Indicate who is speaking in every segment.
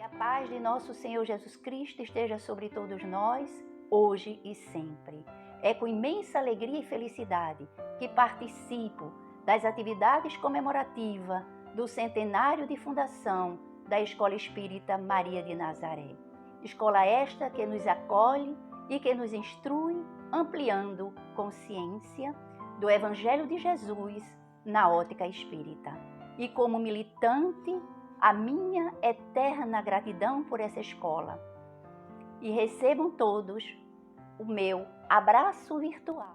Speaker 1: A paz de nosso Senhor Jesus Cristo esteja sobre todos nós, hoje e sempre. É com imensa alegria e felicidade que participo das atividades comemorativas do centenário de fundação da Escola Espírita Maria de Nazaré. Escola esta que nos acolhe e que nos instrui, ampliando consciência do Evangelho de Jesus na ótica espírita. E como militante, a minha eterna gratidão por essa escola. E recebam todos o meu abraço virtual.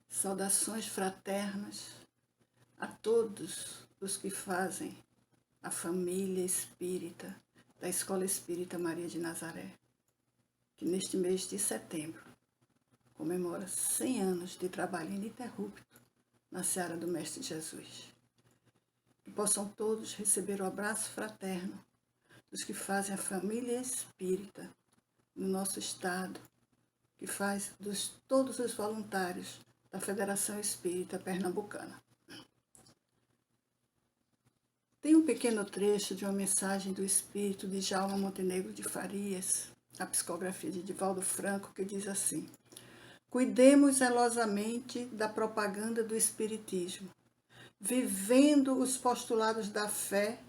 Speaker 2: Saudações fraternas a todos os que fazem a família espírita da Escola Espírita Maria de Nazaré, que neste mês de setembro comemora 100 anos de trabalho ininterrupto na seara do Mestre Jesus. Que possam todos receber o abraço fraterno dos que fazem a família espírita no nosso estado, que faz todos os voluntários da Federação Espírita Pernambucana. Tem um pequeno trecho de uma mensagem do Espírito de Djalma Montenegro de Farias, a psicografia de Divaldo Franco, que diz assim: cuidemos zelosamente da propaganda do Espiritismo, vivendo os postulados da fé,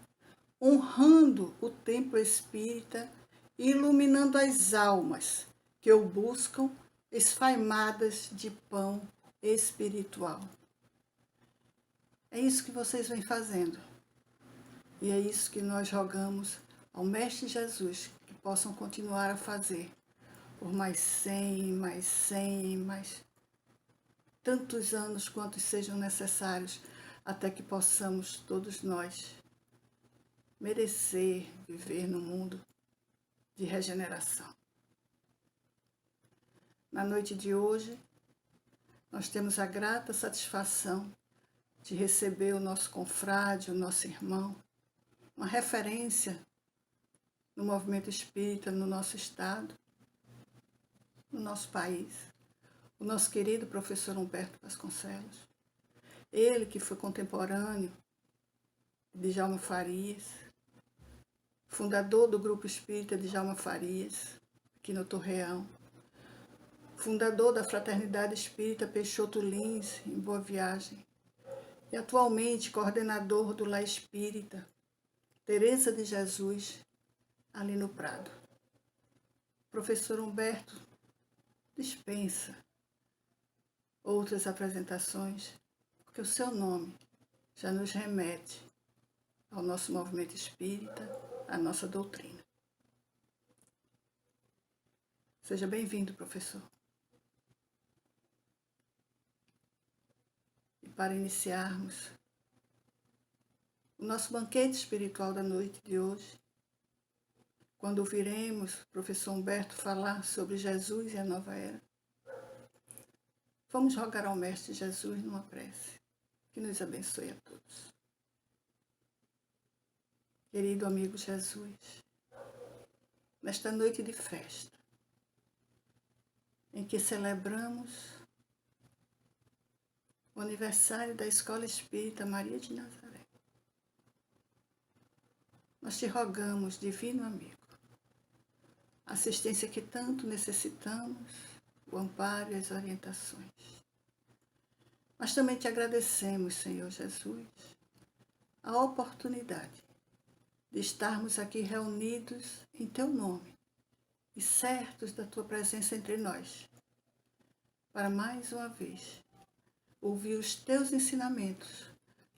Speaker 2: honrando o templo espírita e iluminando as almas que o buscam esfaimadas de pão espiritual. É isso que vocês vêm fazendo. E é isso que nós rogamos ao Mestre Jesus que possam continuar a fazer, por mais 100, mais 100, mais tantos anos quantos sejam necessários, até que possamos todos nós merecer viver num mundo de regeneração. Na noite de hoje, nós temos a grata satisfação de receber o nosso confrade, o nosso irmão, uma referência no movimento espírita no nosso estado, no nosso país, o nosso querido professor Humberto Vasconcelos. Ele que foi contemporâneo de Djalma Farias, fundador do Grupo Espírita de Djalma Farias, aqui no Torreão, fundador da Fraternidade Espírita Peixoto Lins, em Boa Viagem, e atualmente coordenador do Lar Espírita Teresa de Jesus, ali no Prado. Professor Humberto dispensa outras apresentações, porque o seu nome já nos remete ao nosso movimento espírita, à nossa doutrina. Seja bem-vindo, professor. E para iniciarmos o nosso banquete espiritual da noite de hoje, quando ouviremos o professor Humberto falar sobre Jesus e a nova era, vamos rogar ao Mestre Jesus numa prece, que nos abençoe a todos. Querido amigo Jesus, nesta noite de festa, em que celebramos o aniversário da Escola Espírita Maria de Nazaré, nós te rogamos, divino amigo, a assistência que tanto necessitamos, o amparo e as orientações. Mas também te agradecemos, Senhor Jesus, a oportunidade de estarmos aqui reunidos em teu nome e certos da tua presença entre nós, para mais uma vez ouvir os teus ensinamentos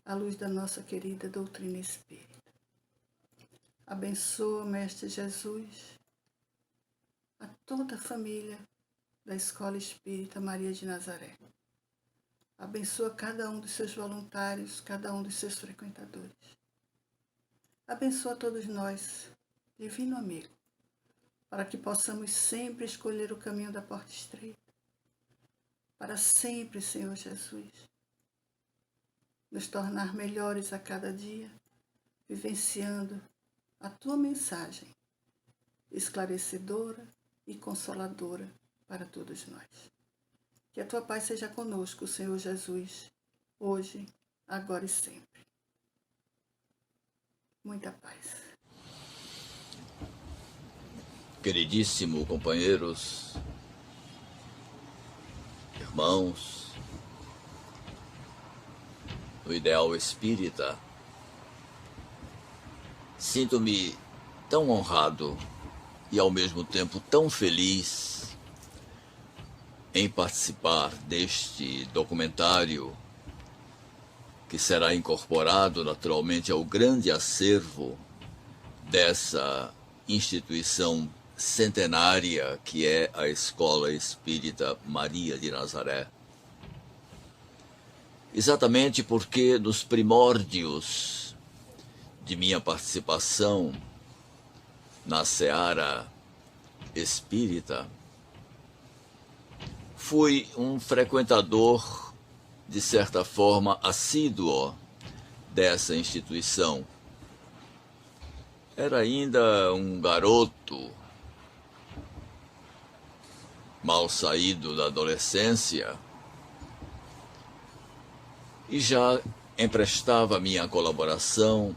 Speaker 2: à luz da nossa querida doutrina espírita. Abençoa, Mestre Jesus, a toda a família da Escola Espírita Maria de Nazaré. Abençoa cada um dos seus voluntários, cada um dos seus frequentadores. Abençoa todos nós, divino amigo, para que possamos sempre escolher o caminho da porta estreita. Para sempre, Senhor Jesus, nos tornar melhores a cada dia, vivenciando a tua mensagem esclarecedora e consoladora para todos nós. Que a tua paz seja conosco, Senhor Jesus, hoje, agora e sempre. Muita paz.
Speaker 3: Queridíssimo companheiros, irmãos, no ideal espírita, sinto-me tão honrado e ao mesmo tempo tão feliz em participar deste documentário que será incorporado naturalmente ao grande acervo dessa instituição centenária que é a Escola Espírita Maria de Nazaré. Exatamente porque nos primórdios de minha participação na seara espírita, fui um frequentador, de certa forma, assíduo dessa instituição. Era ainda um garoto, mal saído da adolescência, e já emprestava minha colaboração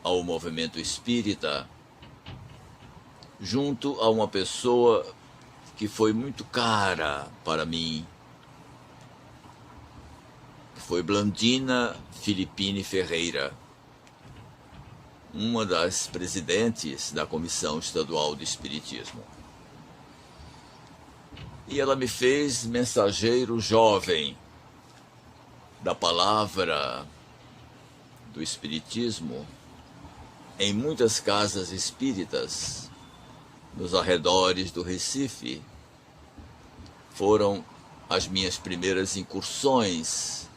Speaker 3: ao movimento espírita junto a uma pessoa que foi muito cara para mim, que foi Blandina Filipine Ferreira, uma das presidentes da Comissão Estadual de Espiritismo. E ela me fez mensageiro jovem da palavra do Espiritismo em muitas casas espíritas nos arredores do Recife. Foram as minhas primeiras incursões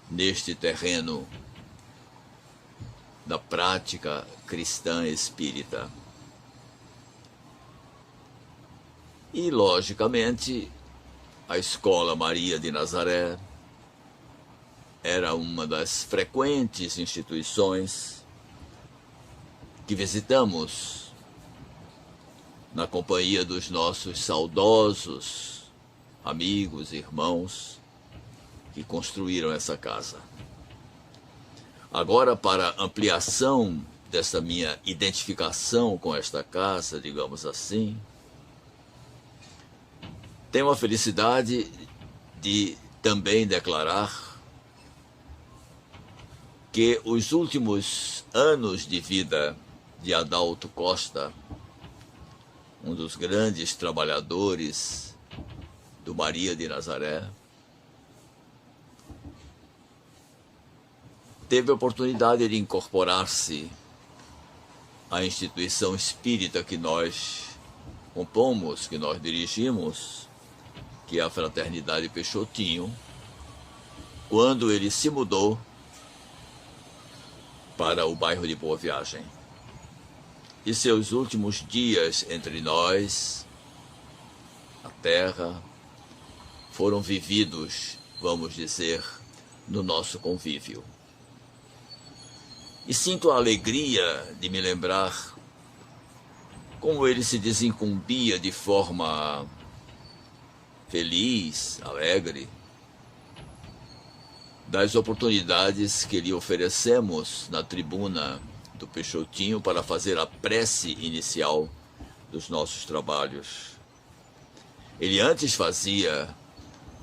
Speaker 3: neste terreno da prática cristã espírita. E, logicamente, a Escola Maria de Nazaré era uma das frequentes instituições que visitamos na companhia dos nossos saudosos amigos e irmãos que construíram essa casa. Agora, para ampliação dessa minha identificação com esta casa, digamos assim, tenho a felicidade de também declarar que os últimos anos de vida de Adalto Costa, um dos grandes trabalhadores do Maria de Nazaré, teve a oportunidade de incorporar-se à instituição espírita que nós compomos, que nós dirigimos, que é a Fraternidade Peixotinho, quando ele se mudou para o bairro de Boa Viagem. E seus últimos dias entre nós, a terra, foram vividos, vamos dizer, no nosso convívio. E sinto a alegria de me lembrar como ele se desincumbia de forma feliz, alegre, das oportunidades que lhe oferecemos na tribuna do Peixotinho para fazer a prece inicial dos nossos trabalhos. Ele antes fazia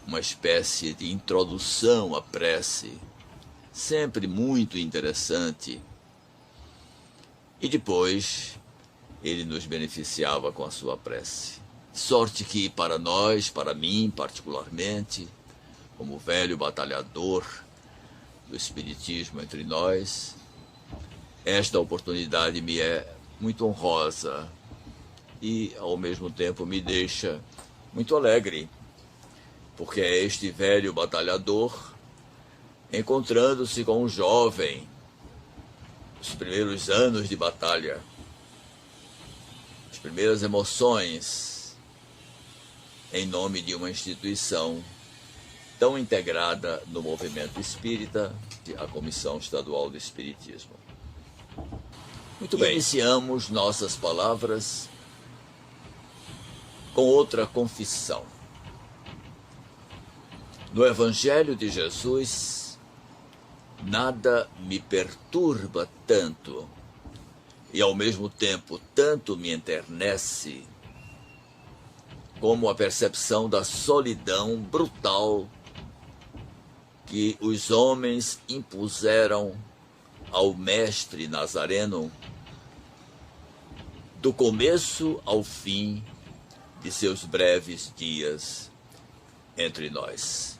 Speaker 3: uma espécie de introdução à prece, sempre muito interessante, e depois ele nos beneficiava com a sua prece. Sorte que para nós, para mim particularmente, como velho batalhador do Espiritismo entre nós, esta oportunidade me é muito honrosa e, ao mesmo tempo, me deixa muito alegre, porque é este velho batalhador encontrando-se com um jovem, os primeiros anos de batalha, as primeiras emoções, em nome de uma instituição tão integrada no movimento espírita, a Comissão Estadual do Espiritismo. Muito bem, iniciamos nossas palavras com outra confissão. No Evangelho de Jesus, nada me perturba tanto e, ao mesmo tempo, tanto me enternece como a percepção da solidão brutal que os homens impuseram ao Mestre Nazareno do começo ao fim de seus breves dias entre nós.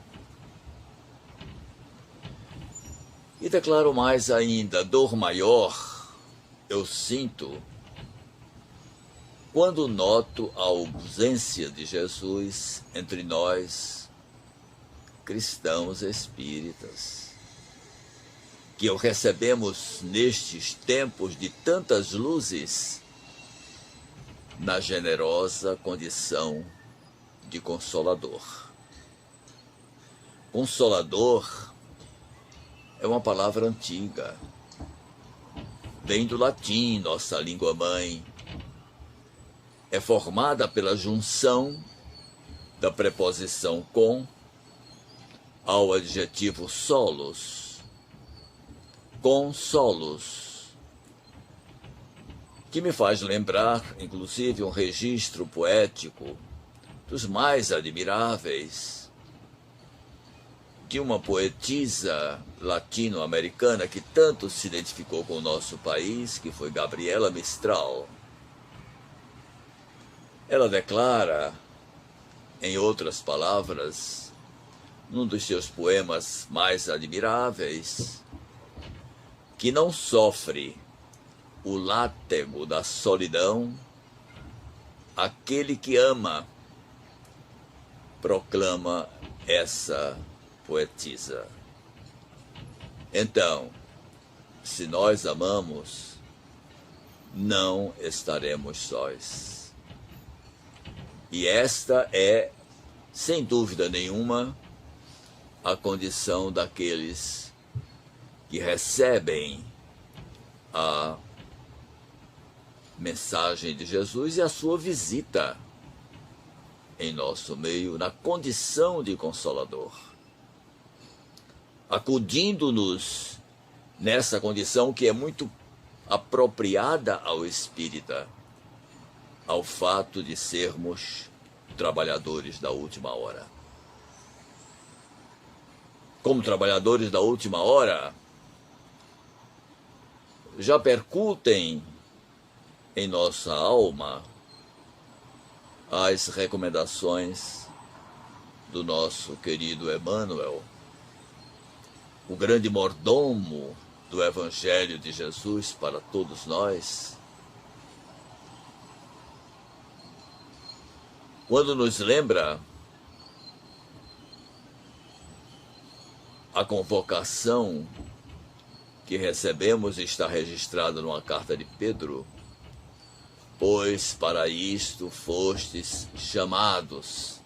Speaker 3: E declaro mais ainda, dor maior eu sinto quando noto a ausência de Jesus entre nós, cristãos espíritas, que o recebemos nestes tempos de tantas luzes, na generosa condição de Consolador. Consolador é uma palavra antiga, vem do latim, nossa língua mãe, é formada pela junção da preposição com ao adjetivo solos, consolos, que me faz lembrar, inclusive, um registro poético dos mais admiráveis de uma poetisa latino-americana que tanto se identificou com o nosso país, que foi Gabriela Mistral. Ela declara, em outras palavras, num dos seus poemas mais admiráveis, que não sofre o látego da solidão, aquele que ama, proclama essa poetisa. Então, se nós amamos, não estaremos sós. E esta é, sem dúvida nenhuma, a condição daqueles que recebem a mensagem de Jesus e a sua visita em nosso meio, na condição de Consolador, acudindo-nos nessa condição que é muito apropriada ao espírita, ao fato de sermos trabalhadores da última hora. Como trabalhadores da última hora, já percutem em nossa alma as recomendações do nosso querido Emmanuel, o grande mordomo do Evangelho de Jesus para todos nós, quando nos lembra a convocação que recebemos está registrada numa carta de Pedro: pois para isto fostes chamados.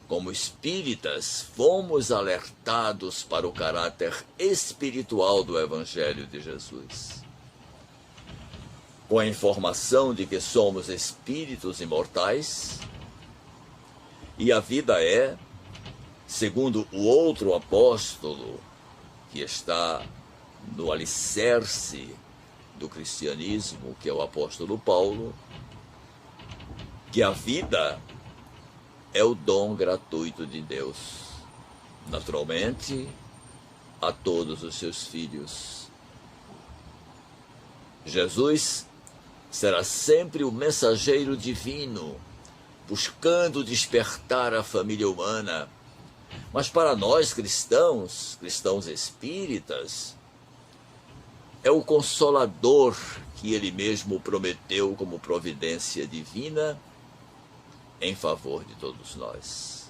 Speaker 3: Como espíritas, fomos alertados para o caráter espiritual do Evangelho de Jesus. Com a informação de que somos espíritos imortais, e a vida é, segundo o outro apóstolo, que está no alicerce do cristianismo, que é o apóstolo Paulo, que a vida é o dom gratuito de Deus, naturalmente, a todos os seus filhos. Jesus será sempre o mensageiro divino, buscando despertar a família humana. Mas para nós cristãos espíritas, é o Consolador que ele mesmo prometeu como providência divina em favor de todos nós.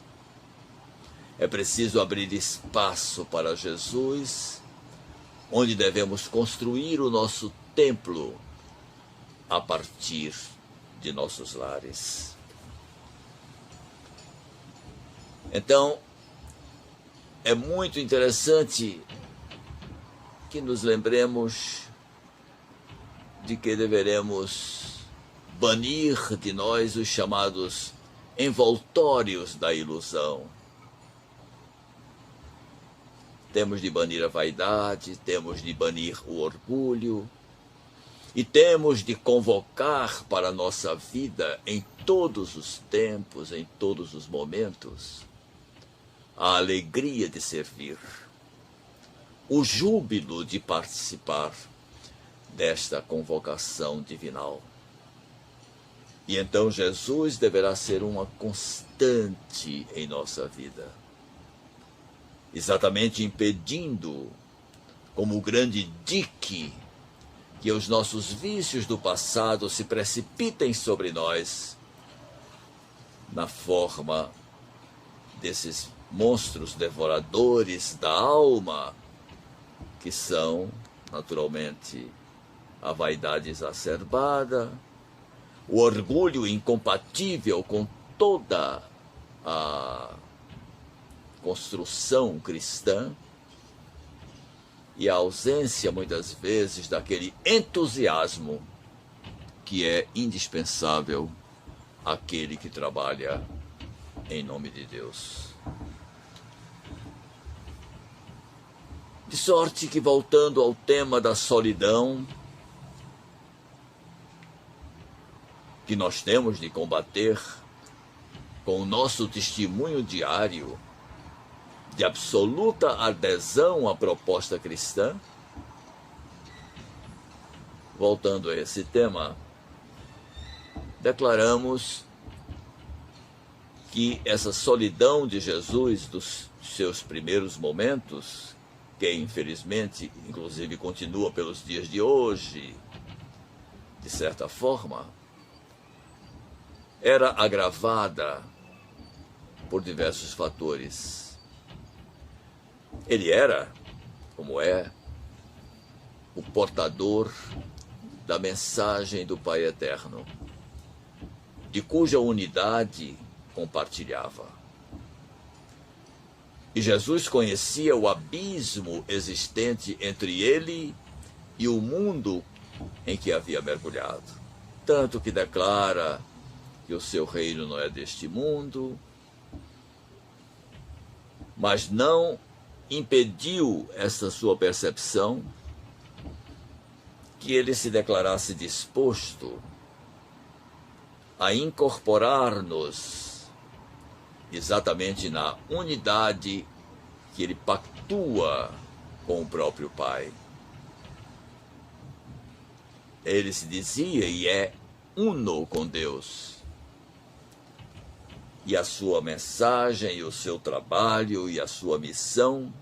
Speaker 3: É preciso abrir espaço para Jesus, onde devemos construir o nosso templo a partir de nossos lares. Então, é muito interessante que nos lembremos de que deveremos banir de nós os chamados envoltórios da ilusão. Temos de banir a vaidade, temos de banir o orgulho e temos de convocar para a nossa vida em todos os tempos, em todos os momentos, a alegria de servir, o júbilo de participar desta convocação divinal. E então Jesus deverá ser uma constante em nossa vida, exatamente impedindo, como o grande dique, que os nossos vícios do passado se precipitem sobre nós na forma desses monstros devoradores da alma, que são, naturalmente, a vaidade exacerbada, o orgulho incompatível com toda a construção cristã e a ausência, muitas vezes, daquele entusiasmo que é indispensável àquele que trabalha em nome de Deus. De sorte que, voltando ao tema da solidão, que nós temos de combater com o nosso testemunho diário de absoluta adesão à proposta cristã, voltando a esse tema, declaramos que essa solidão de Jesus dos seus primeiros momentos, que infelizmente, inclusive continua pelos dias de hoje, de certa forma, era agravada por diversos fatores. Ele era, como é, o portador da mensagem do Pai Eterno, de cuja unidade compartilhava. E Jesus conhecia o abismo existente entre ele e o mundo em que havia mergulhado. Tanto que declara que o seu reino não é deste mundo, mas não impediu essa sua percepção que ele se declarasse disposto a incorporar-nos exatamente na unidade que ele pactua com o próprio Pai. Ele se dizia e é uno com Deus. E a sua mensagem, e o seu trabalho, e a sua missão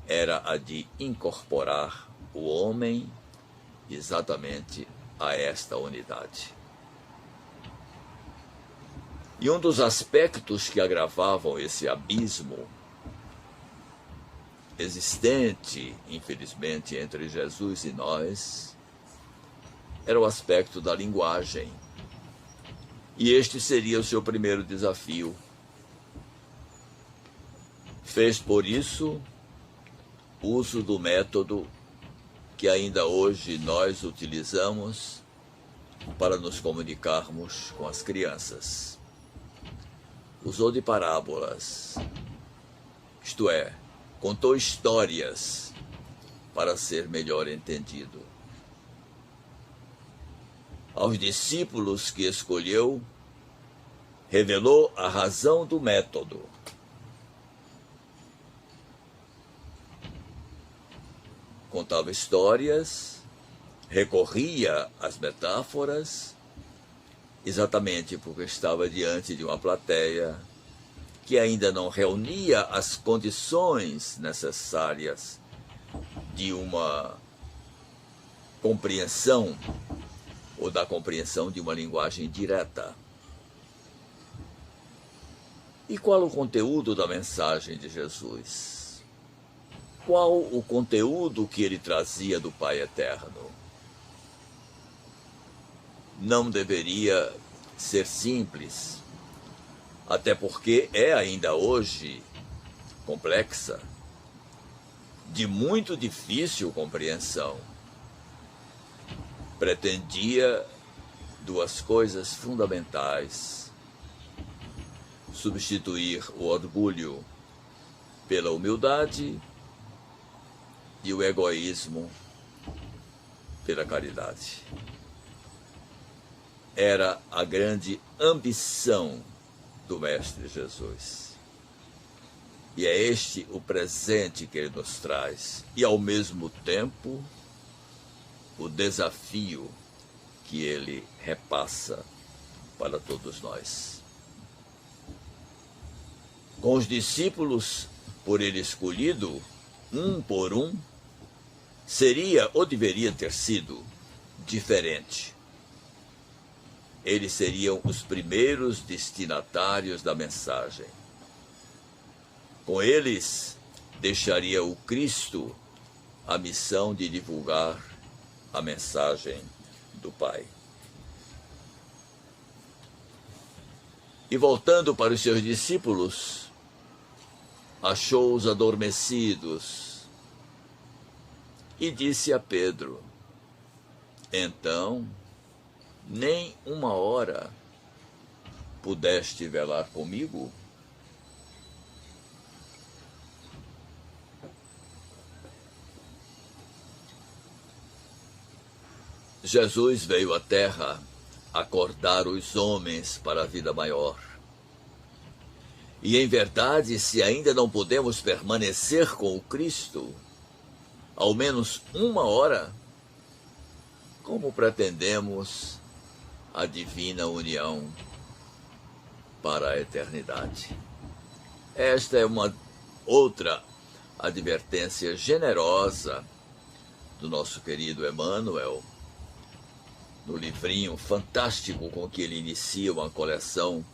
Speaker 3: era a de incorporar o homem exatamente a esta unidade. E um dos aspectos que agravavam esse abismo existente, infelizmente, entre Jesus e nós, era o aspecto da linguagem. E este seria o seu primeiro desafio. Fez, por isso, uso do método que ainda hoje nós utilizamos para nos comunicarmos com as crianças. Usou de parábolas, isto é, contou histórias para ser melhor entendido. Aos discípulos que escolheu, revelou a razão do método. Contava histórias, recorria às metáforas, exatamente porque estava diante de uma plateia que ainda não reunia as condições necessárias de uma compreensão ou da compreensão de uma linguagem direta. E qual o conteúdo da mensagem de Jesus? Qual o conteúdo que ele trazia do Pai Eterno? Não deveria ser simples, até porque é ainda hoje complexa, de muito difícil compreensão. Pretendia duas coisas fundamentais: substituir o orgulho pela humildade e o egoísmo pela caridade. Era a grande ambição do Mestre Jesus. E é este o presente que ele nos traz. E, ao mesmo tempo, o desafio que ele repassa para todos nós. Com os discípulos, por ele escolhido, um por um, seria ou deveria ter sido diferente. Eles seriam os primeiros destinatários da mensagem. Com eles, deixaria o Cristo a missão de divulgar a mensagem do Pai. E voltando para os seus discípulos, achou-os adormecidos e disse a Pedro: então, nem uma hora pudeste velar comigo? Jesus veio à Terra acordar os homens para a vida maior. E, em verdade, se ainda não podemos permanecer com o Cristo, ao menos uma hora, como pretendemos a divina união para a eternidade? Esta é uma outra advertência generosa do nosso querido Emmanuel, no livrinho fantástico com que ele inicia uma coleção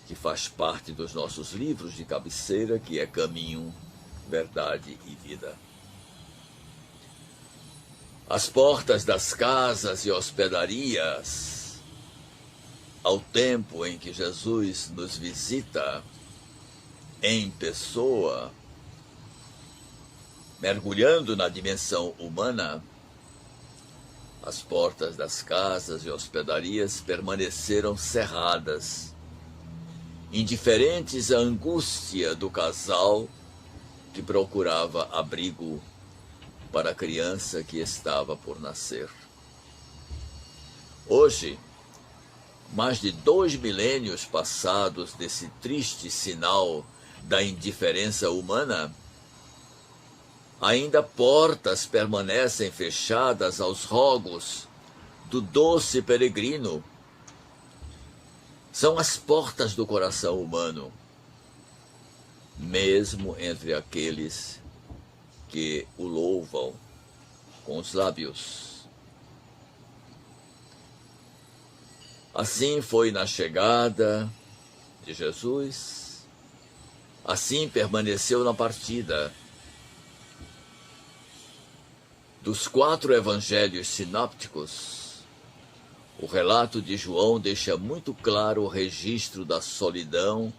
Speaker 3: que faz parte dos nossos livros de cabeceira, que é Caminho, Verdade e Vida. As portas das casas e hospedarias, ao tempo em que Jesus nos visita em pessoa, mergulhando na dimensão humana, as portas das casas e hospedarias permaneceram cerradas, indiferentes à angústia do casal que procurava abrigo para a criança que estava por nascer. Hoje, mais de 2 milênios passados desse triste sinal da indiferença humana, ainda portas permanecem fechadas aos rogos do doce peregrino. São as portas do coração humano, mesmo entre aqueles que o louvam com os lábios. Assim foi na chegada de Jesus, assim permaneceu na partida. Dos 4 evangelhos sinópticos, o relato de João deixa muito claro o registro da solidão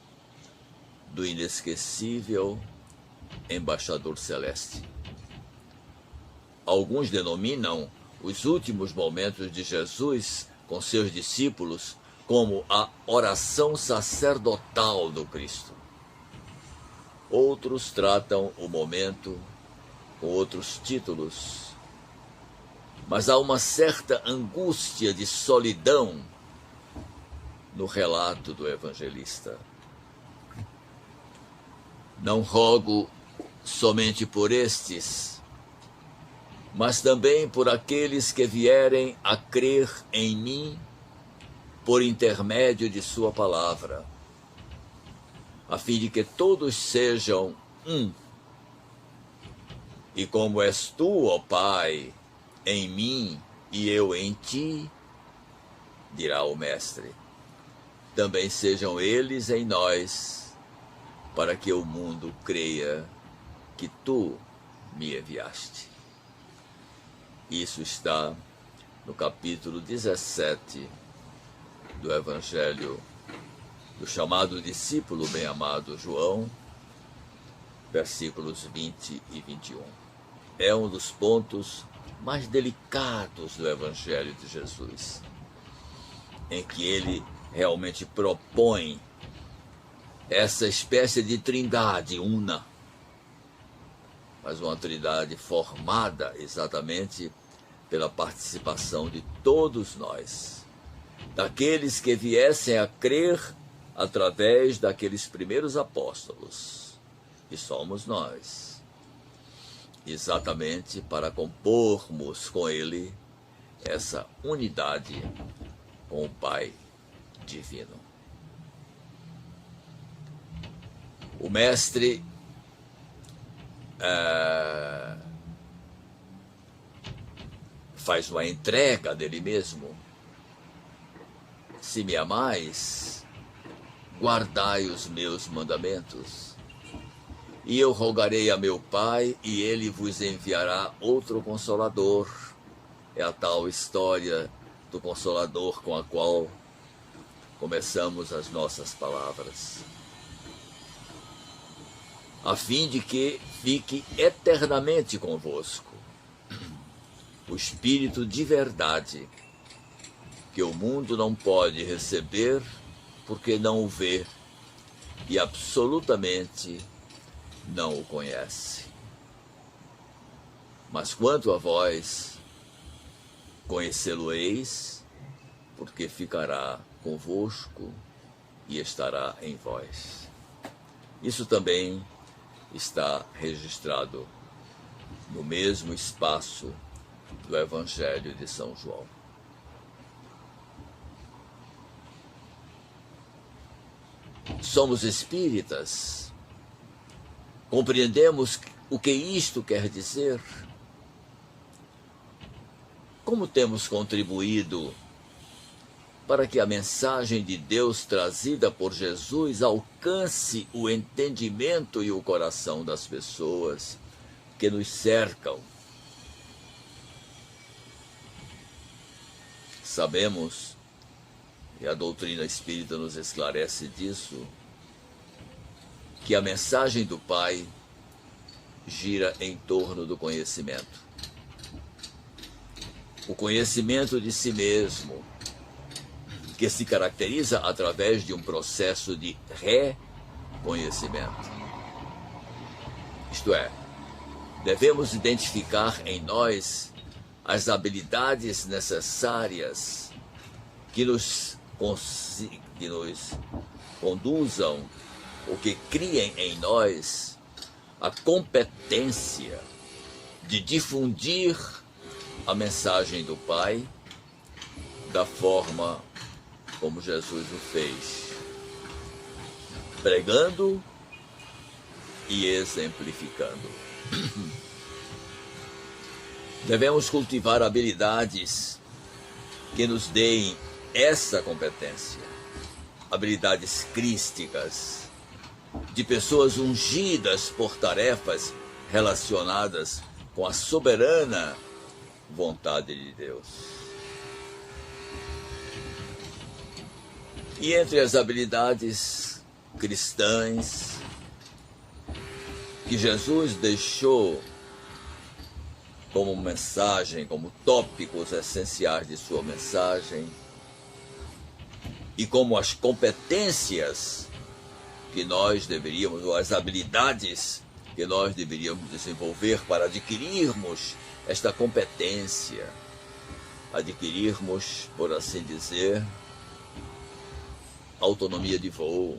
Speaker 3: do inesquecível embaixador celeste. Alguns denominam os últimos momentos de Jesus com seus discípulos como a oração sacerdotal do Cristo. Outros tratam o momento com outros títulos, mas há uma certa angústia de solidão no relato do evangelista. Não rogo somente por estes, mas também por aqueles que vierem a crer em mim por intermédio de sua palavra, a fim de que todos sejam um. E como és tu, ó Pai, em mim e eu em ti, dirá o Mestre, também sejam eles em nós, para que o mundo creia que tu me enviaste. Isso está no capítulo 17 do Evangelho do chamado discípulo bem-amado João, versículos 20 e 21. É um dos pontos mais delicados do Evangelho de Jesus, em que ele realmente propõe essa espécie de trindade una, mas uma trindade formada exatamente pela participação de todos nós, daqueles que viessem a crer através daqueles primeiros apóstolos, que somos nós, exatamente para compormos com ele essa unidade com o Pai Divino. O Mestre faz uma entrega dele mesmo. Se me amais, guardai os meus mandamentos. E eu rogarei a meu Pai, e ele vos enviará outro Consolador. É a tal história do Consolador com a qual começamos as nossas palavras, a fim de que fique eternamente convosco o Espírito de verdade, que o mundo não pode receber porque não o vê e absolutamente não o conhece. Mas quanto a vós, conhecê-lo-eis, porque ficará convosco e estará em vós. Isso também está registrado no mesmo espaço do Evangelho de São João. Somos espíritas, Compreendemos o que isto quer dizer? Como temos contribuído para que a mensagem de Deus trazida por Jesus alcance o entendimento e o coração das pessoas que nos cercam? Sabemos, e a doutrina espírita nos esclarece disso, que a mensagem do Pai gira em torno do conhecimento. O conhecimento de si mesmo, que se caracteriza através de um processo de reconhecimento. Isto é, devemos identificar em nós as habilidades necessárias que nos conduzam, ou que criem em nós a competência de difundir a mensagem do Pai da forma como Jesus o fez, pregando e exemplificando. Devemos cultivar habilidades que nos deem essa competência, habilidades crísticas, de pessoas ungidas por tarefas relacionadas com a soberana vontade de Deus. E entre as habilidades cristãs que Jesus deixou como mensagem, como tópicos essenciais de sua mensagem, e como as competências que nós deveríamos, ou as habilidades que nós deveríamos desenvolver para adquirirmos esta competência, adquirirmos, por assim dizer, autonomia de voo,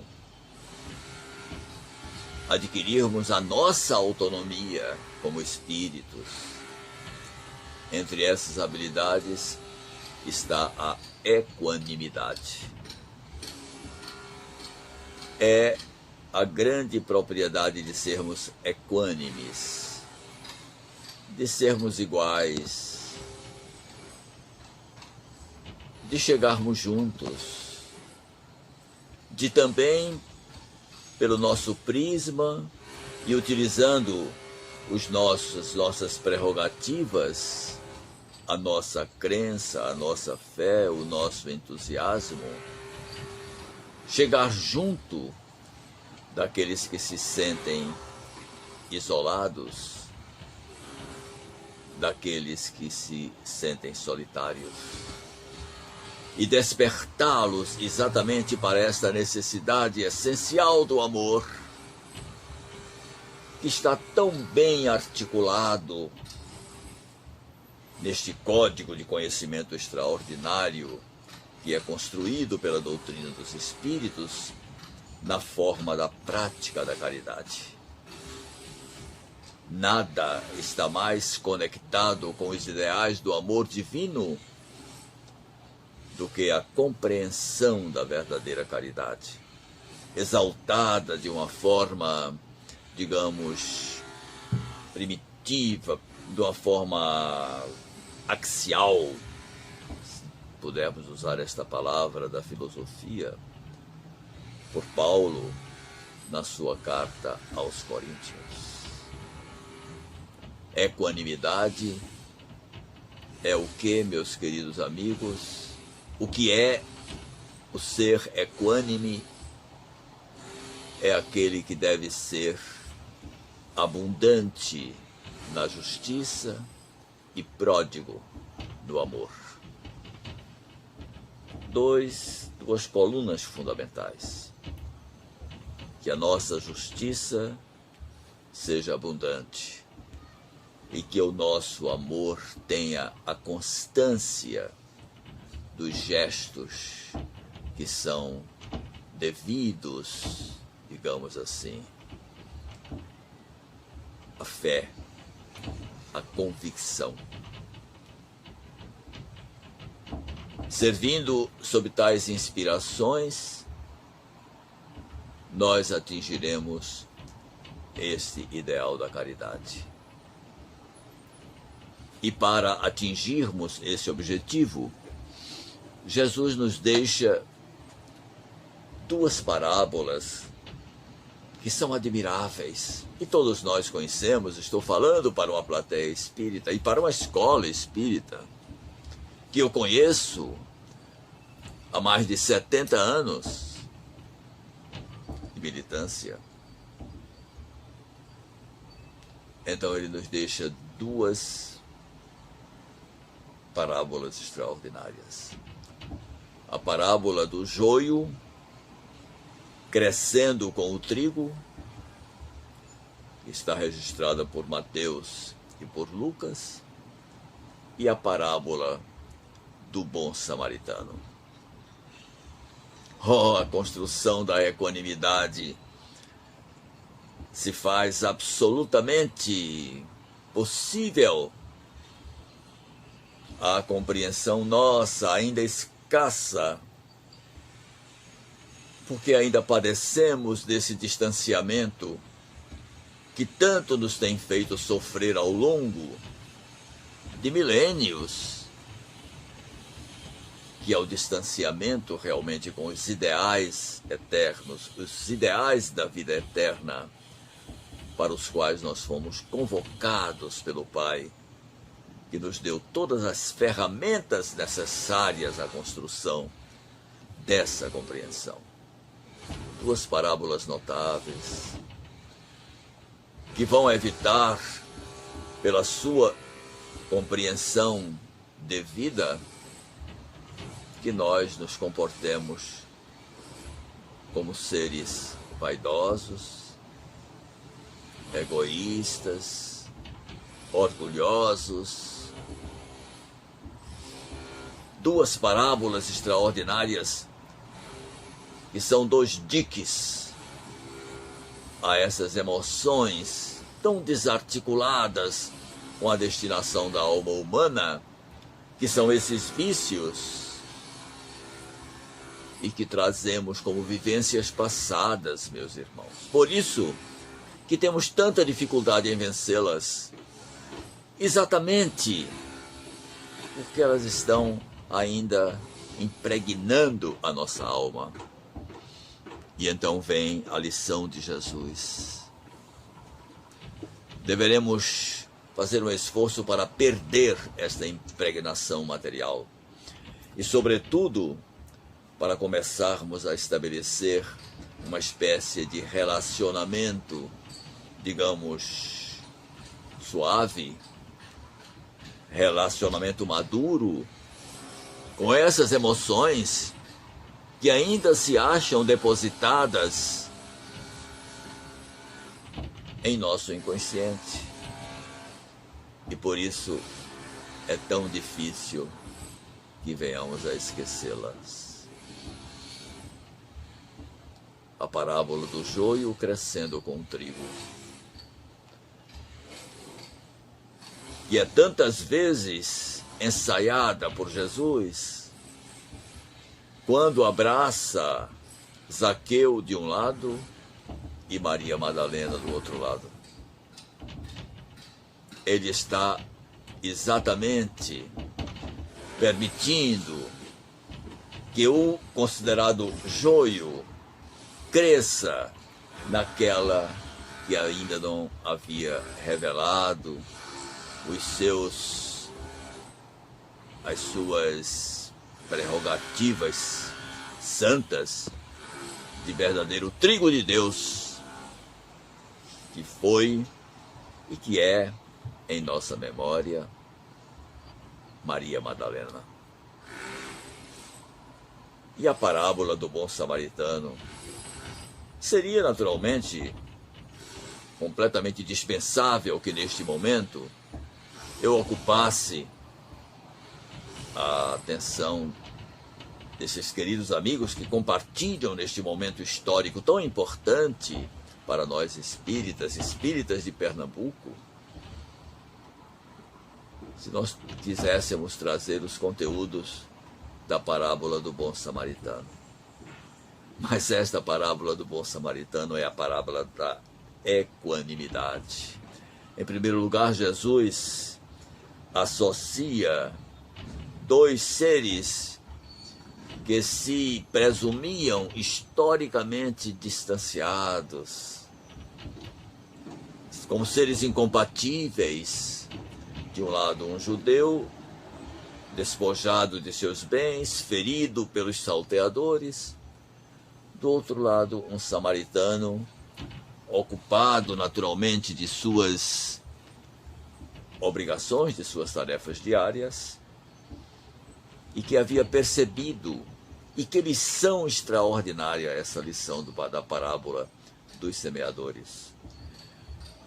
Speaker 3: adquirirmos a nossa autonomia como espíritos. Entre essas habilidades está a equanimidade. É a grande propriedade de sermos equânimes, de sermos iguais, de chegarmos juntos, de também, pelo nosso prisma e utilizando nossas prerrogativas, a nossa crença, a nossa fé, o nosso entusiasmo, chegar junto daqueles que se sentem isolados, daqueles que se sentem solitários, e despertá-los exatamente para esta necessidade essencial do amor, que está tão bem articulado neste código de conhecimento extraordinário que é construído pela doutrina dos espíritos na forma da prática da caridade. Nada está mais conectado com os ideais do amor divino do que a compreensão da verdadeira caridade, exaltada de uma forma, digamos, primitiva, de uma forma axial, se pudermos usar esta palavra da filosofia, por Paulo na sua carta aos Coríntios. Equanimidade é o que, meus queridos amigos? O que é o ser equânime? É aquele que deve ser abundante na justiça e pródigo no amor. Duas colunas fundamentais. Que a nossa justiça seja abundante e que o nosso amor tenha a constância dos gestos que são devidos, digamos assim, a fé, a convicção. Servindo sob tais inspirações, nós atingiremos este ideal da caridade. E para atingirmos esse objetivo, Jesus nos deixa duas parábolas que são admiráveis. E todos nós conhecemos, estou falando para uma plateia espírita e para uma escola espírita, que eu conheço há mais de 70 anos de militância. Então ele nos deixa duas parábolas extraordinárias. A parábola do joio crescendo com o trigo, que está registrada por Mateus e por Lucas, e a parábola do bom samaritano. Oh, a construção da equanimidade se faz absolutamente possível à compreensão nossa, ainda escassa, porque ainda padecemos desse distanciamento que tanto nos tem feito sofrer ao longo de milênios, que é o distanciamento realmente com os ideais eternos, os ideais da vida eterna, para os quais nós fomos convocados pelo Pai, que nos deu todas as ferramentas necessárias à construção dessa compreensão. Duas parábolas notáveis, que vão evitar, pela sua compreensão devida, que nós nos comportemos como seres vaidosos, egoístas, orgulhosos. Duas parábolas extraordinárias que são dois diques a essas emoções tão desarticuladas com a destinação da alma humana, que são esses vícios e que trazemos como vivências passadas, meus irmãos. Por isso que temos tanta dificuldade em vencê-las, exatamente porque elas estão ainda impregnando a nossa alma. E então vem a lição de Jesus. Deveremos fazer um esforço para perder esta impregnação material e, sobretudo, para começarmos a estabelecer uma espécie de relacionamento, digamos, suave, relacionamento maduro com essas emoções que ainda se acham depositadas em nosso inconsciente. E por isso é tão difícil que venhamos a esquecê-las. A parábola do joio crescendo com o trigo. E é tantas vezes ensaiada por Jesus, quando abraça Zaqueu de um lado e Maria Madalena do outro lado. Ele está exatamente permitindo que o considerado joio cresça naquela que ainda não havia revelado as suas prerrogativas santas de verdadeiro trigo de Deus, que foi e que é, em nossa memória, Maria Madalena. E a parábola do bom samaritano seria, naturalmente, completamente dispensável que neste momento eu ocupasse a atenção desses queridos amigos que compartilham neste momento histórico tão importante para nós espíritas de Pernambuco. Se nós quiséssemos trazer os conteúdos da parábola do bom samaritano. Mas esta parábola do bom samaritano é a parábola da equanimidade. Em primeiro lugar, Jesus associa dois seres que se presumiam historicamente distanciados, como seres incompatíveis. De um lado, um judeu despojado de seus bens, ferido pelos salteadores. Do outro lado, um samaritano ocupado naturalmente de suas obrigações, de suas tarefas diárias, e que havia percebido, e que lição extraordinária essa lição da parábola dos semeadores,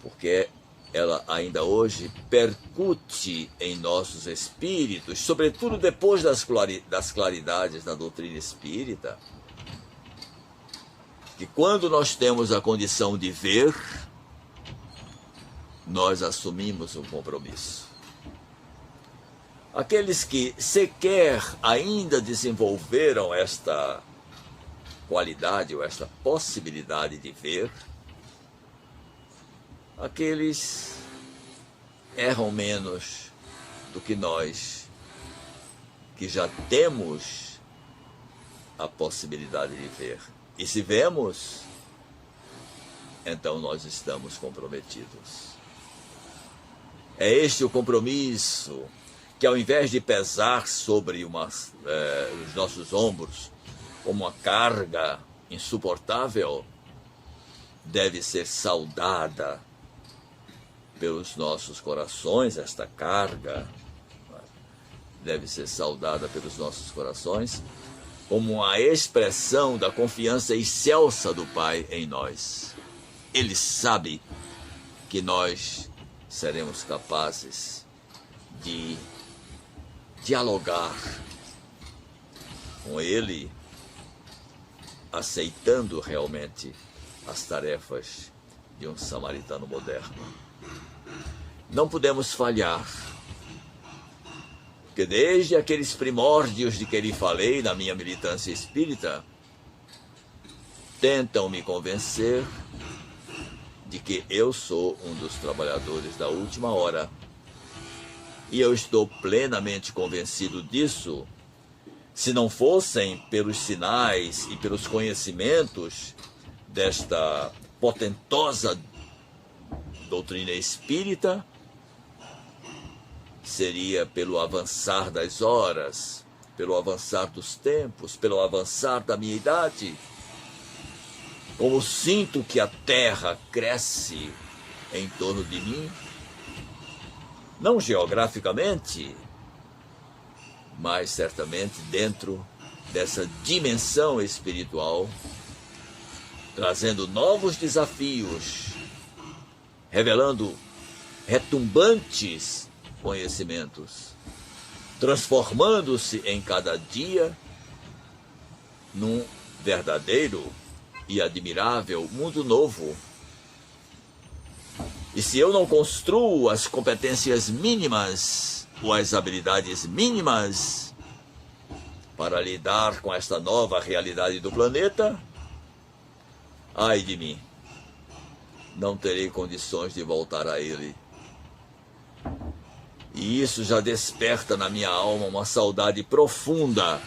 Speaker 3: porque ela ainda hoje percute em nossos espíritos, sobretudo depois das claridades da doutrina espírita, que quando nós temos a condição de ver, nós assumimos um compromisso. Aqueles que sequer ainda desenvolveram esta qualidade ou esta possibilidade de ver, aqueles erram menos do que nós, que já temos a possibilidade de ver. E se vemos, então nós estamos comprometidos. É este o compromisso que, ao invés de pesar sobre os nossos ombros como uma carga insuportável, deve ser saudada pelos nossos corações. Esta carga deve ser saudada pelos nossos corações como a expressão da confiança excelsa do Pai em nós. Ele sabe que nós seremos capazes de dialogar com Ele, aceitando realmente as tarefas de um samaritano moderno. Não podemos falhar, porque desde aqueles primórdios de que lhe falei na minha militância espírita, tentam me convencer de que eu sou um dos trabalhadores da última hora. E eu estou plenamente convencido disso, se não fossem pelos sinais e pelos conhecimentos desta potentosa doutrina espírita, seria pelo avançar das horas, pelo avançar dos tempos, pelo avançar da minha idade. Como sinto que a terra cresce em torno de mim, não geograficamente, mas certamente dentro dessa dimensão espiritual, trazendo novos desafios, revelando retumbantes conhecimentos, transformando-se em cada dia num verdadeiro e admirável mundo novo. E se eu não construo as competências mínimas ou as habilidades mínimas para lidar com esta nova realidade do planeta, ai de mim, não terei condições de voltar a ele. E isso já desperta na minha alma uma saudade profunda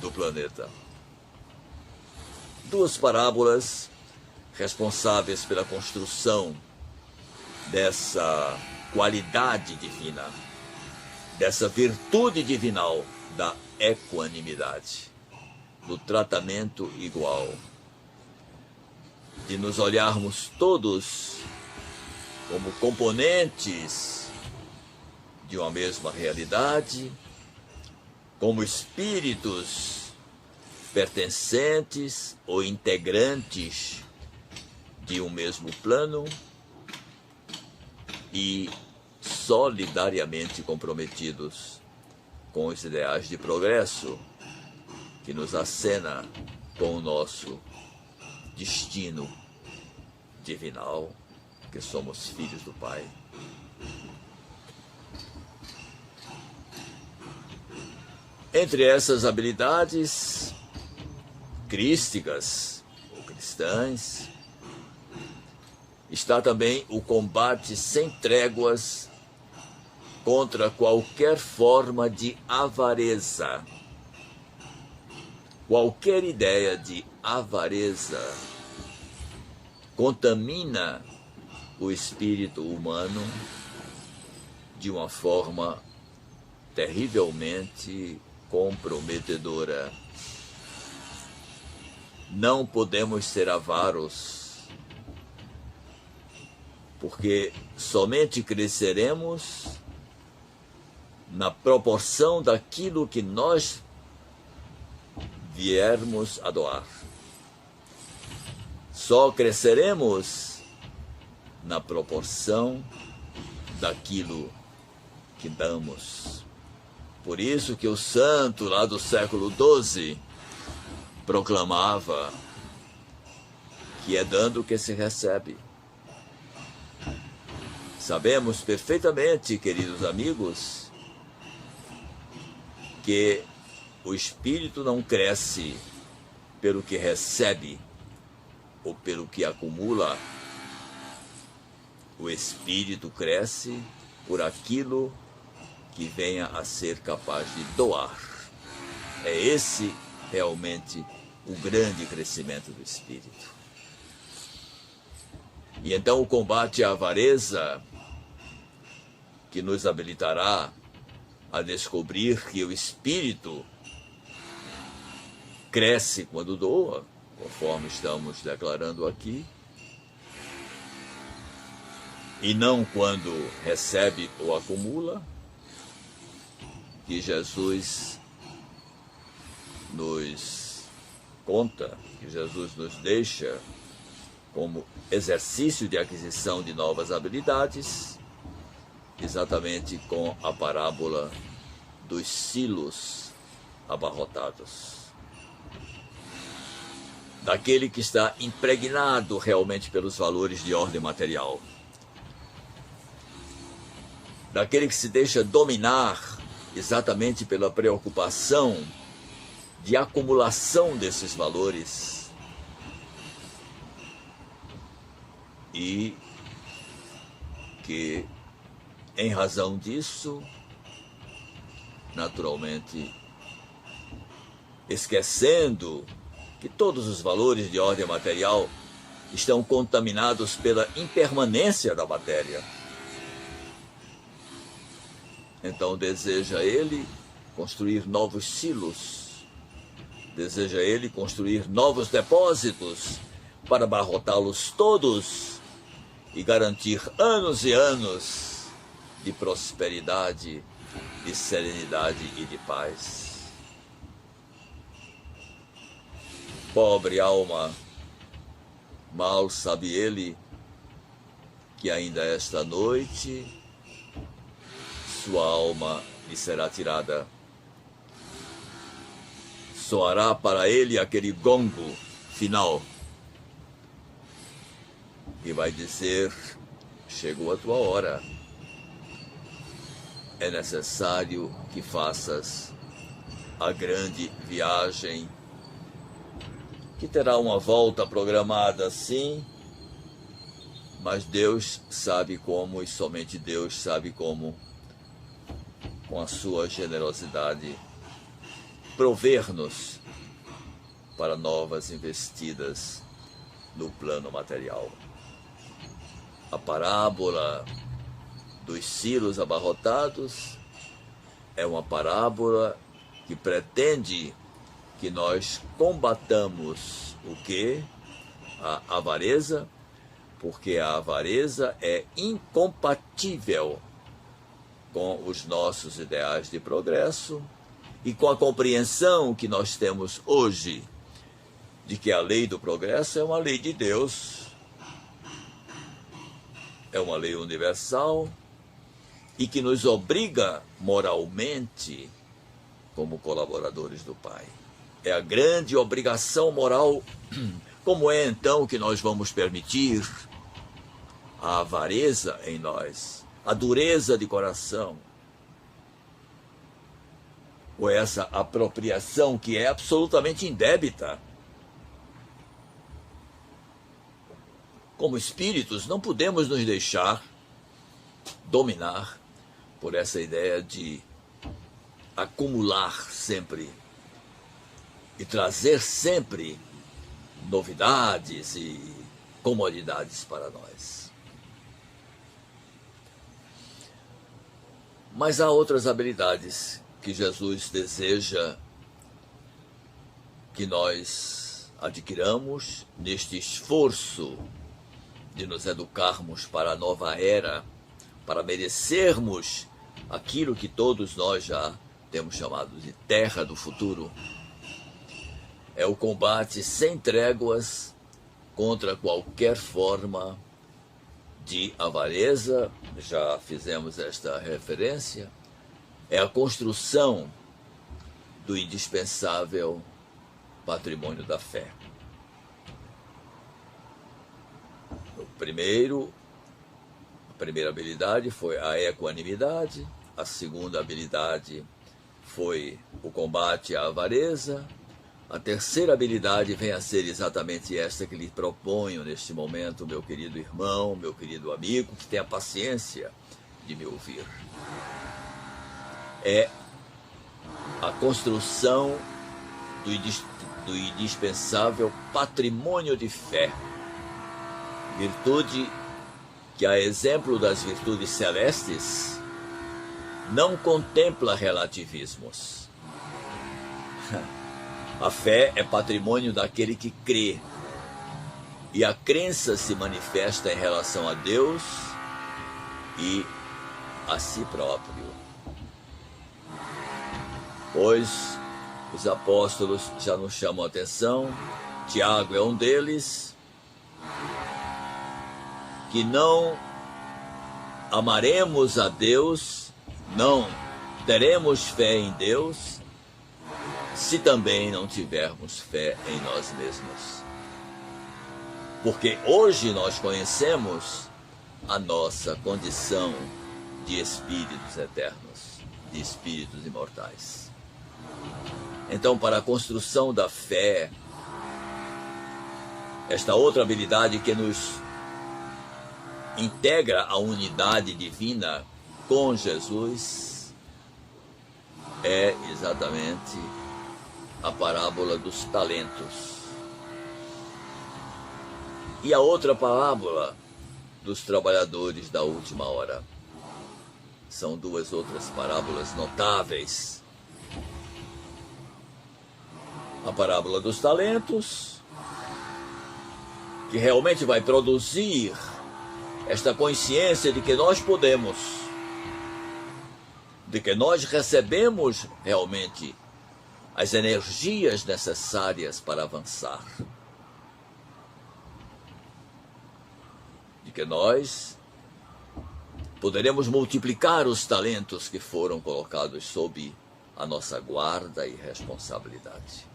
Speaker 3: do planeta. Duas parábolas responsáveis pela construção dessa qualidade divina, dessa virtude divinal da equanimidade, do tratamento igual, de nos olharmos todos como componentes de uma mesma realidade, como espíritos pertencentes ou integrantes de um mesmo plano e solidariamente comprometidos com os ideais de progresso que nos acena com o nosso destino divinal, que somos filhos do Pai. Entre essas habilidades crísticas ou cristãs, está também o combate sem tréguas contra qualquer forma de avareza. Qualquer ideia de avareza contamina o espírito humano de uma forma terrivelmente comprometedora. Não podemos ser avaros, porque somente cresceremos na proporção daquilo que nós viermos a doar. Só cresceremos na proporção daquilo que damos. Por isso que o santo lá do século XII proclamava que é dando que se recebe. Sabemos perfeitamente, queridos amigos, que o espírito não cresce pelo que recebe ou pelo que acumula. O espírito cresce por aquilo que venha a ser capaz de doar. É esse realmente o grande crescimento do espírito. E então o combate à avareza, que nos habilitará a descobrir que o espírito cresce quando doa, conforme estamos declarando aqui, e não quando recebe ou acumula, que Jesus nos conta, que Jesus nos deixa como exercício de aquisição de novas habilidades, exatamente com a parábola dos silos abarrotados. Daquele que está impregnado realmente pelos valores de ordem material. Daquele que se deixa dominar exatamente pela preocupação de acumulação desses valores e que, em razão disso, naturalmente, esquecendo que todos os valores de ordem material estão contaminados pela impermanência da matéria. Então deseja ele construir novos silos, deseja ele construir novos depósitos para abarrotá-los todos e garantir anos e anos de prosperidade, de serenidade e de paz. Pobre alma, mal sabe ele que ainda esta noite sua alma lhe será tirada. Soará para ele aquele gongo final e vai dizer: chegou a tua hora. É necessário que faças a grande viagem, que terá uma volta programada, sim, mas Deus sabe como, e somente Deus sabe como, com a sua generosidade, prover-nos para novas investidas no plano material. A parábola dos silos abarrotados é uma parábola que pretende que nós combatamos o quê? A avareza, porque a avareza é incompatível com os nossos ideais de progresso e com a compreensão que nós temos hoje de que a lei do progresso é uma lei de Deus, é uma lei universal e que nos obriga moralmente como colaboradores do Pai. É a grande obrigação moral. Como é então que nós vamos permitir a avareza em nós, a dureza de coração, ou essa apropriação que é absolutamente indébita? como espíritos, não podemos nos deixar dominar por essa ideia de acumular sempre e trazer sempre novidades e comodidades para nós. Mas há outras habilidades que Jesus deseja que nós adquiramos neste esforço de nos educarmos para a nova era, para merecermos aquilo que todos nós já temos chamado de terra do futuro. É o combate sem tréguas contra qualquer forma de avareza, já fizemos esta referência. É a construção do indispensável patrimônio da fé. A primeira habilidade foi a equanimidade, a segunda habilidade foi o combate à avareza, a terceira habilidade vem a ser exatamente esta que lhe proponho neste momento, meu querido irmão, meu querido amigo, que tenha paciência de me ouvir. É a construção do indispensável patrimônio de fé, virtude que, a exemplo das virtudes celestes, não contempla relativismos. A fé é patrimônio daquele que crê, e a crença se manifesta em relação a Deus e a si próprio. Pois os apóstolos já nos chamam a atenção, Tiago é um deles, que não amaremos a Deus, não teremos fé em Deus, se também não tivermos fé em nós mesmos. Porque hoje nós conhecemos a nossa condição de espíritos eternos, de espíritos imortais. Então, para a construção da fé, esta outra habilidade que nos integra a unidade divina com Jesus, é exatamente a parábola dos talentos. E a outra parábola dos trabalhadores da última hora. São duas outras parábolas notáveis. A parábola dos talentos, que realmente vai produzir esta consciência de que nós podemos, de que nós recebemos realmente as energias necessárias para avançar, de que nós poderemos multiplicar os talentos que foram colocados sob a nossa guarda e responsabilidade.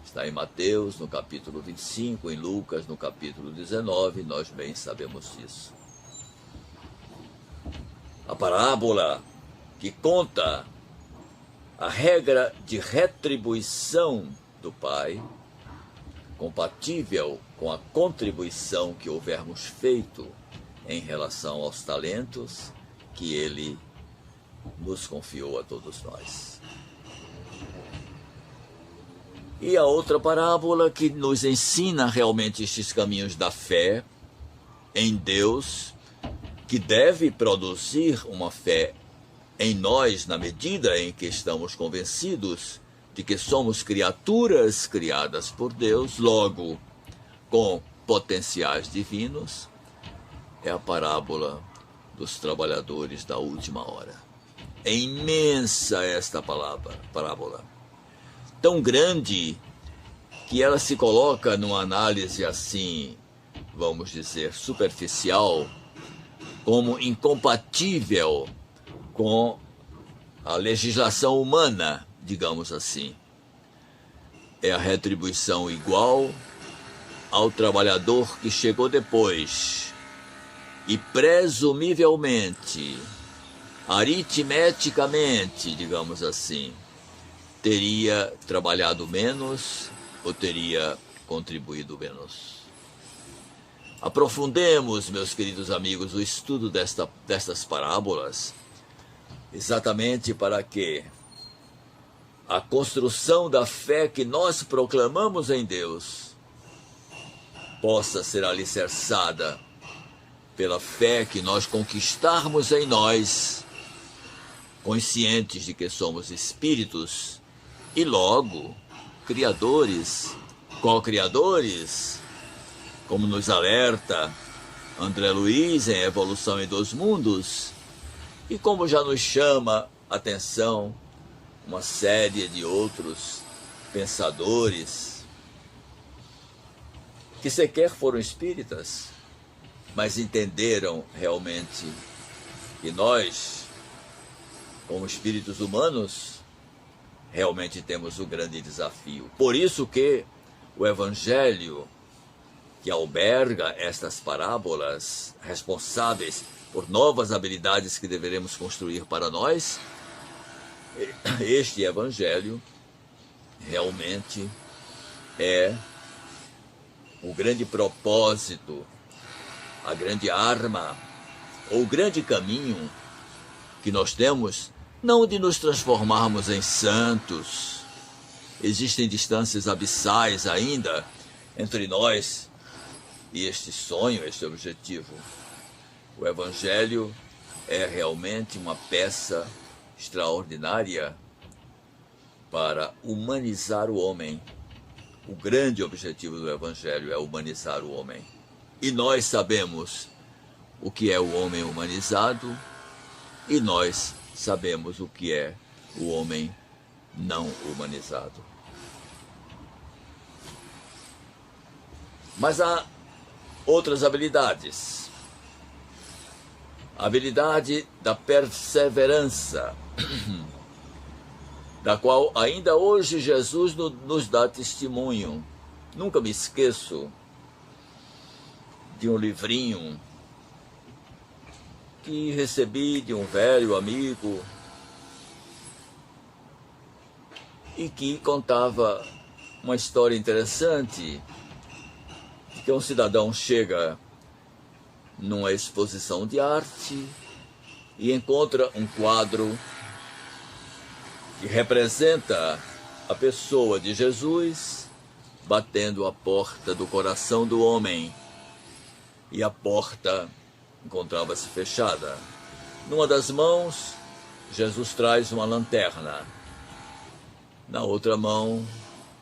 Speaker 3: Está em Mateus, no capítulo 25, em Lucas, no capítulo 19, nós bem sabemos disso. A parábola que conta a regra de retribuição do Pai, compatível com a contribuição que houvermos feito em relação aos talentos que Ele nos confiou a todos nós. E a outra parábola que nos ensina realmente estes caminhos da fé em Deus, que deve produzir uma fé em nós na medida em que estamos convencidos de que somos criaturas criadas por Deus, logo com potenciais divinos, é a parábola dos trabalhadores da última hora. É imensa esta parábola. Tão grande que ela se coloca numa análise assim, vamos dizer, superficial, como incompatível com a legislação humana, digamos assim. É a retribuição igual ao trabalhador que chegou depois e presumivelmente, aritmeticamente, digamos assim, teria trabalhado menos ou teria contribuído menos. aprofundemos, meus queridos amigos, o estudo destas parábolas, exatamente para que a construção da fé que nós proclamamos em Deus possa ser alicerçada pela fé que nós conquistarmos em nós, conscientes de que somos espíritos e logo criadores, co-criadores, como nos alerta André Luiz em Evolução em Dois Mundos, e como já nos chama a atenção uma série de outros pensadores que sequer foram espíritas, mas entenderam realmente que nós, como espíritos humanos, realmente temos um grande desafio. Por isso que o Evangelho, que alberga estas parábolas, responsáveis por novas habilidades que deveremos construir para nós, este Evangelho realmente é o grande propósito, a grande arma, ou o grande caminho que nós temos, não de nos transformarmos em santos. Existem distâncias abissais ainda entre nós e este sonho, este objetivo. O Evangelho é realmente uma peça extraordinária para humanizar o homem. O grande objetivo do Evangelho é humanizar o homem. E nós sabemos o que é o homem humanizado e nós sabemos o que é o homem não humanizado. Mas há outras habilidades. A habilidade da perseverança, da qual ainda hoje Jesus nos dá testemunho. Nunca me esqueço de um livrinho que recebi de um velho amigo e que contava uma história interessante de que um cidadão chega numa exposição de arte e encontra um quadro que representa a pessoa de Jesus batendo a porta do coração do homem, e a porta encontrava-se fechada. Numa das mãos, Jesus traz uma lanterna. Na outra mão,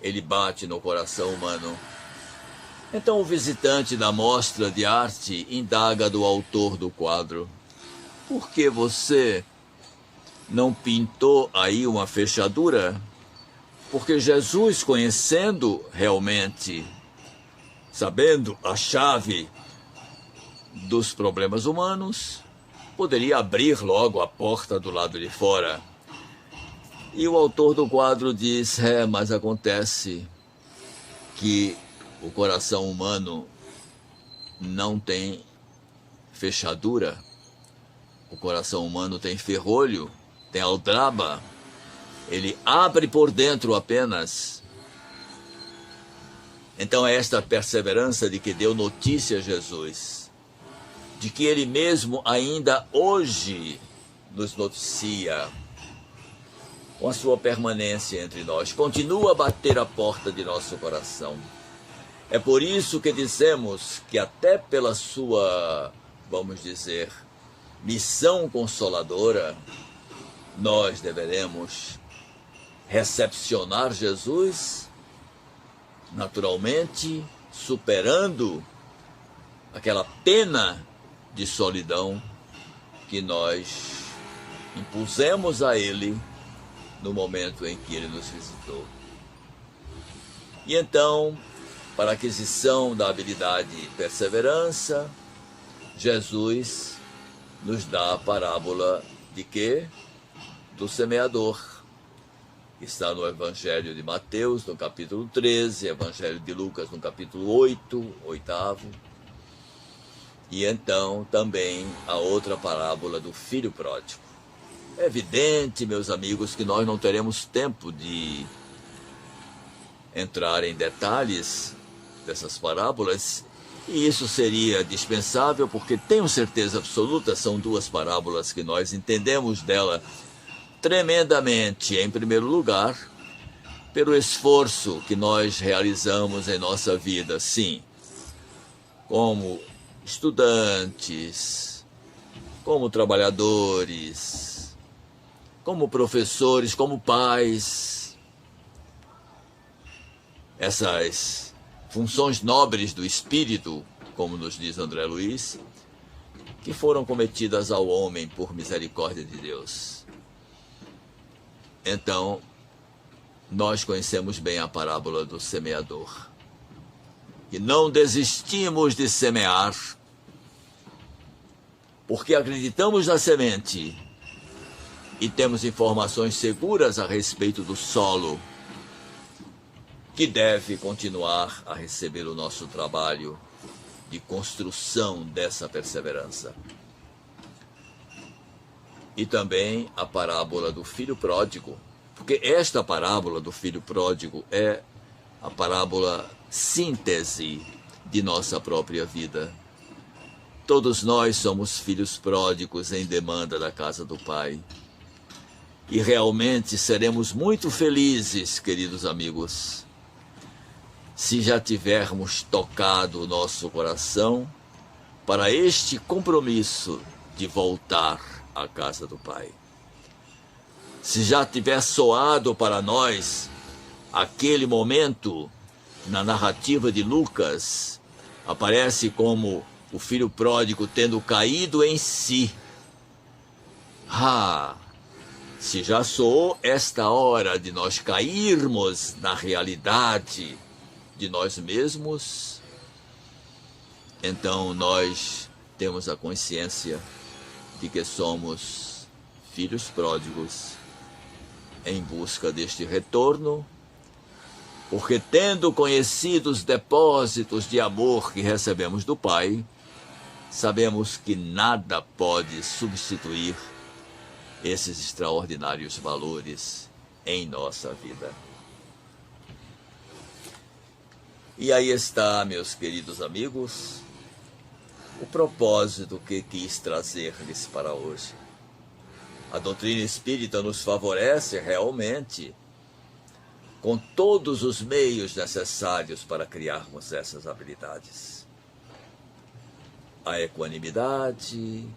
Speaker 3: ele bate no coração humano. Então o visitante da mostra de arte indaga do autor do quadro: por que você não pintou aí uma fechadura? Porque Jesus, conhecendo realmente, sabendo a chave dos problemas humanos, poderia abrir logo a porta do lado de fora. E o autor do quadro diz: mas acontece que o coração humano não tem fechadura. O coração humano tem ferrolho, tem aldraba. Ele abre por dentro apenas. Então é esta perseverança de que deu notícia a Jesus, de que ele mesmo ainda hoje nos noticia, com a sua permanência entre nós, continua a bater a porta de nosso coração. É por isso que dizemos que até pela sua, vamos dizer, missão consoladora, nós deveremos recepcionar Jesus, naturalmente, superando aquela pena de solidão que nós impusemos a ele no momento em que ele nos visitou. E então, para a aquisição da habilidade perseverança, Jesus nos dá a parábola de quê? Do semeador, que está no Evangelho de Mateus, no capítulo 13, Evangelho de Lucas, no capítulo 8, 8º. E então também a outra parábola do filho pródigo. É evidente, meus amigos, que nós não teremos tempo de entrar em detalhes dessas parábolas, E isso seria dispensável porque tenho certeza absoluta, são duas parábolas que nós entendemos dela tremendamente. Em primeiro lugar, pelo esforço que nós realizamos em nossa vida, sim, como estudantes, como trabalhadores, como professores, como pais. Essas funções nobres do espírito, como nos diz André Luiz, que foram cometidas ao homem por misericórdia de Deus. Então, nós conhecemos bem a parábola do semeador. E não desistimos de semear, porque acreditamos na semente e temos informações seguras a respeito do solo, que deve continuar a receber o nosso trabalho de construção dessa perseverança. E também a parábola do filho pródigo, porque esta parábola do filho pródigo é a parábola síntese de nossa própria vida. Todos nós somos filhos pródigos em demanda da casa do Pai. E realmente seremos muito felizes, queridos amigos, se já tivermos tocado o nosso coração para este compromisso de voltar à casa do Pai. Se já tiver soado para nós aquele momento na narrativa de Lucas, aparece como o filho pródigo tendo caído em si. Se já soou esta hora de nós cairmos na realidade de nós mesmos, então nós temos a consciência de que somos filhos pródigos em busca deste retorno, porque tendo conhecido os depósitos de amor que recebemos do Pai, sabemos que nada pode substituir esses extraordinários valores em nossa vida. E aí está, meus queridos amigos, o propósito que quis trazer-lhes para hoje. A doutrina espírita nos favorece realmente com todos os meios necessários para criarmos essas habilidades. A equanimidade,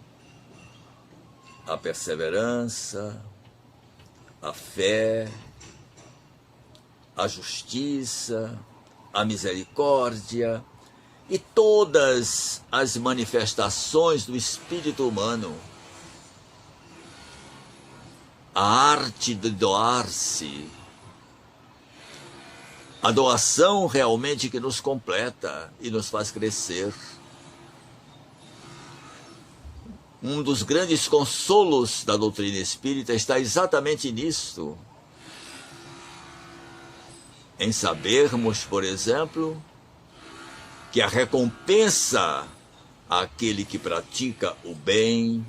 Speaker 3: a perseverança, a fé, a justiça, a misericórdia e todas as manifestações do espírito humano. A arte de doar-se, a doação realmente que nos completa e nos faz crescer. Um dos grandes consolos da doutrina espírita está exatamente nisto. Em sabermos, por exemplo, que a recompensa àquele que pratica o bem,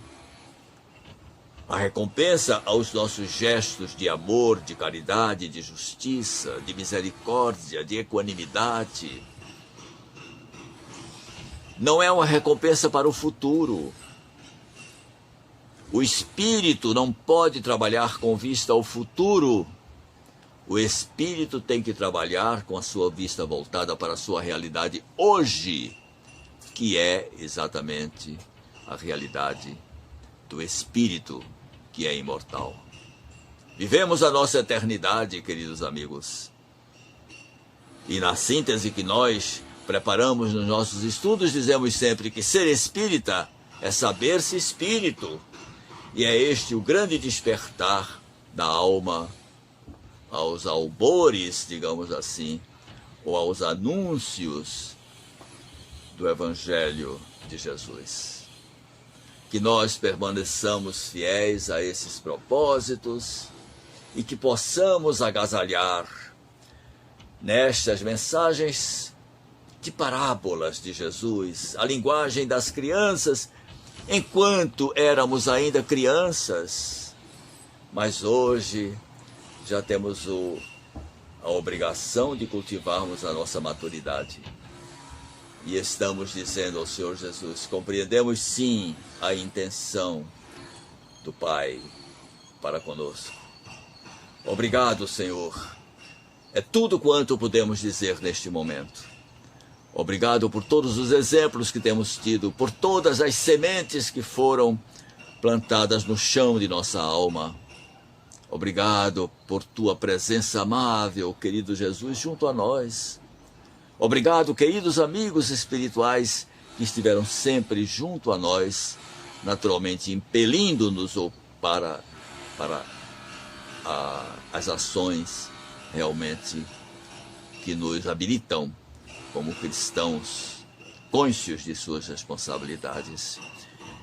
Speaker 3: a recompensa aos nossos gestos de amor, de caridade, de justiça, de misericórdia, de equanimidade, não é uma recompensa para o futuro. O espírito não pode trabalhar com vista ao futuro. O espírito tem que trabalhar com a sua vista voltada para a sua realidade hoje, que é exatamente a realidade do espírito, que é imortal. Vivemos a nossa eternidade, queridos amigos. E na síntese que nós preparamos nos nossos estudos, dizemos sempre que ser espírita é saber-se espírito. E é este o grande despertar da alma aos albores, digamos assim, ou aos anúncios do Evangelho de Jesus. Que nós permaneçamos fiéis a esses propósitos e que possamos agasalhar nestas mensagens de parábolas de Jesus, a linguagem das crianças, enquanto éramos ainda crianças, mas hoje já temos a obrigação de cultivarmos a nossa maturidade. E estamos dizendo ao Senhor Jesus, compreendemos sim a intenção do Pai para conosco. Obrigado, Senhor. É tudo quanto podemos dizer neste momento. Obrigado por todos os exemplos que temos tido, por todas as sementes que foram plantadas no chão de nossa alma. Obrigado por tua presença amável, querido Jesus, junto a nós. Obrigado, queridos amigos espirituais que estiveram sempre junto a nós, naturalmente impelindo-nos para as ações realmente que nos habilitam como cristãos cônscios de suas responsabilidades.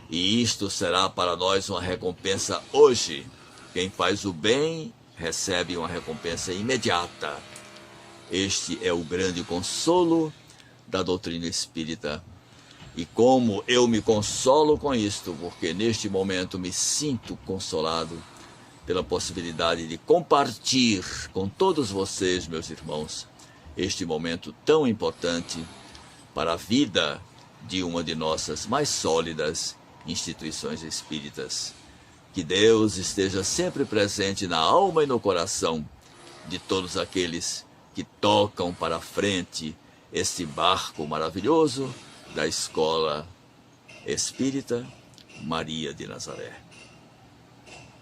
Speaker 3: E isto será para nós uma recompensa hoje. Quem faz o bem recebe uma recompensa imediata. Este é o grande consolo da doutrina espírita. E como eu me consolo com isto, porque neste momento me sinto consolado pela possibilidade de compartilhar com todos vocês, meus irmãos, este momento tão importante para a vida de uma de nossas mais sólidas instituições espíritas. Que Deus esteja sempre presente na alma e no coração de todos aqueles que tocam para frente este barco maravilhoso da Escola Espírita Maria de Nazaré.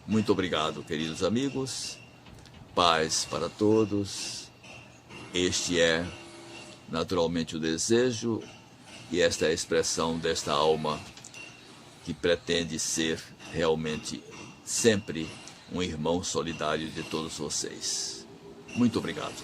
Speaker 3: Muito obrigado, queridos amigos. Paz para todos. Este é, naturalmente, o desejo e esta é a expressão desta alma que pretende ser realmente sempre um irmão solidário de todos vocês. Muito obrigado.